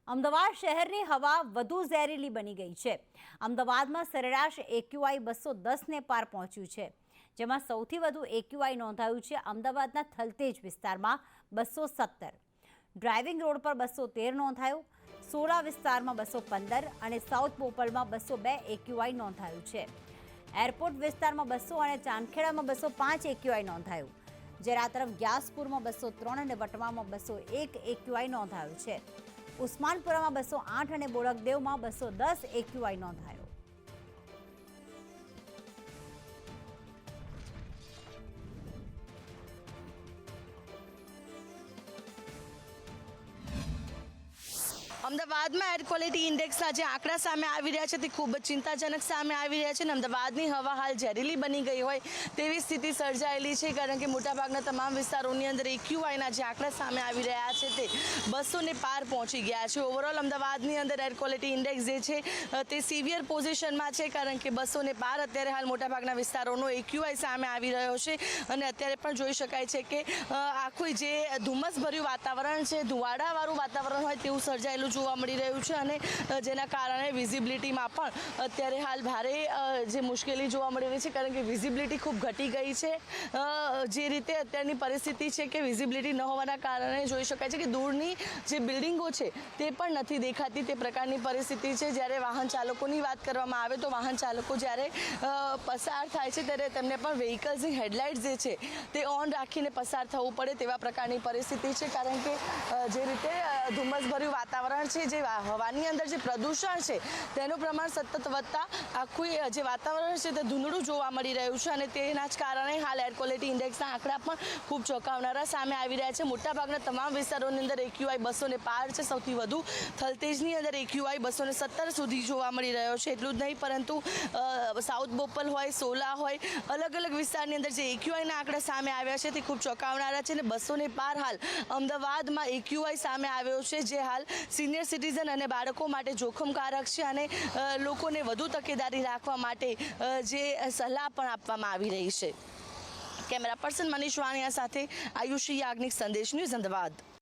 અમદાવાદ શહેરની હવા વધુ ઝેરીલી બની ગઈ છે। અમદાવાદમાં સરેરાશ એક્યુઆઈ 210ને પાર પહોંચ્યું છે, જેમાં સૌથી વધુ એક્યુઆઈ નોંધાયું છે અમદાવાદના થલતેજ વિસ્તારમાં 217, ડ્રાઇવિંગ રોડ પર 213 નોંધાયું, સોલા વિસ્તારમાં 215 અને સાઉથ બોપલમાં 202 એક્યુઆઈ નોંધાયું છે। એરપોર્ટ વિસ્તારમાં 200 અને ચાંદખેડામાં 205 એક્યુઆઈ નોંધાયું, જ્યારે આ તરફ ગ્યાસપુરમાં 203 અને વટવામાં 201 એક્યુઆઈ નોંધાયું છે। ઉસ્માનપુરામાં 208 અને બોડકદેવમાં 210 એક્યુઆઈ નોંધાયો। અમદાવાદમાં એર ક્વોલિટી ઇન્ડેક્સના જે આંકડા સામે આવી રહ્યા છે તે ખૂબ જ ચિંતાજનક સામે આવી રહ્યા છે અને અમદાવાદની હવા હાલ ઝેરીલી બની ગઈ હોય તેવી સ્થિતિ સર્જાયેલી છે, કારણ કે મોટાભાગના તમામ વિસ્તારોની અંદર એક્યુઆઈના જે આંકડા સામે આવી રહ્યા છે તે 200ને પાર પહોંચી ગયા છે। ઓવરઓલ અમદાવાદની અંદર એર ક્વોલિટી ઇન્ડેક્સ જે છે તે સિવિયર પોઝિશનમાં છે, કારણ કે 200ને પાર અત્યારે હાલ મોટાભાગના વિસ્તારોનો એક્યુઆઈ સામે આવી રહ્યો છે અને અત્યારે પણ જોઈ શકાય છે કે આખું જે ધુમ્મસભર્યું વાતાવરણ છે, ધુવાડાવાળું વાતાવરણ હોય તેવું સર્જાયેલું જોવા મળી રહ્યું છે અને જેના કારણે વિઝિબિલિટીમાં પણ અત્યારે હાલ ભારે જે મુશ્કેલી જોવા મળી રહી છે, કારણ કે વિઝિબિલિટી ખૂબ ઘટી ગઈ છે। જે રીતે અત્યારની પરિસ્થિતિ છે કે વિઝિબિલિટી ન હોવાના કારણે જોઈ શકાય છે કે દૂરની જે બિલ્ડિંગો છે તે પણ નથી દેખાતી, તે પ્રકારની પરિસ્થિતિ છે। જ્યારે વાહન ચાલકોની વાત કરવામાં આવે તો વાહન ચાલકો જ્યારે પસાર થાય છે ત્યારે તેમને પણ વ્હીકલ્સની હેડલાઇટ જે છે તે ઓન રાખીને પસાર થવું પડે તેવા પ્રકારની પરિસ્થિતિ છે, કારણ કે જે રીતે ધુમ્મસભર્યું વાતાવરણ છે, જે હવાની અંદર જે પ્રદૂષણ છે તેનું પ્રમાણ સતત વધતા આખું જે વાતાવરણ છે તે ધૂંધળું જોવા મળી રહ્યું છે અને તેના જ કારણે હાલ એર ક્વોલિટી ઇન્ડેક્સના આંકડા પણ ખૂબ ચોંકાવનારા સામે આવી રહ્યા છે। મોટાભાગના તમામ વિસ્તારોની અંદર એક્યુઆઈ 200ને પાર છે, સૌથી વધુ થલતેજની અંદર એક્યુઆઈ 217 સુધી જોવા મળી રહ્યો છે। એટલું જ નહીં, પરંતુ સાઉથ બોપલ હોય, સોલા હોય, અલગ અલગ વિસ્તારની અંદર જે એક્યુઆઈના આંકડા સામે આવ્યા છે તે ખૂબ ચોંકાવનારા છે અને 200ને પાર હાલ અમદાવાદમાં એક્યુઆઈ સામે આવ્યો છે, જે હાલ સિનિયર સિટીઝન અને બાળકો માટે જોખમકારક છે અને લોકોને વધુ તકેદારી રાખવા માટે જે સલાહ પણ આપવામાં આવી રહી છે। કેમેરા પર્સન મનીષ વાણિયા સાથે આયુષી યાજ્ઞિક, સંદેશ ન્યૂઝ, અમદાવાદ।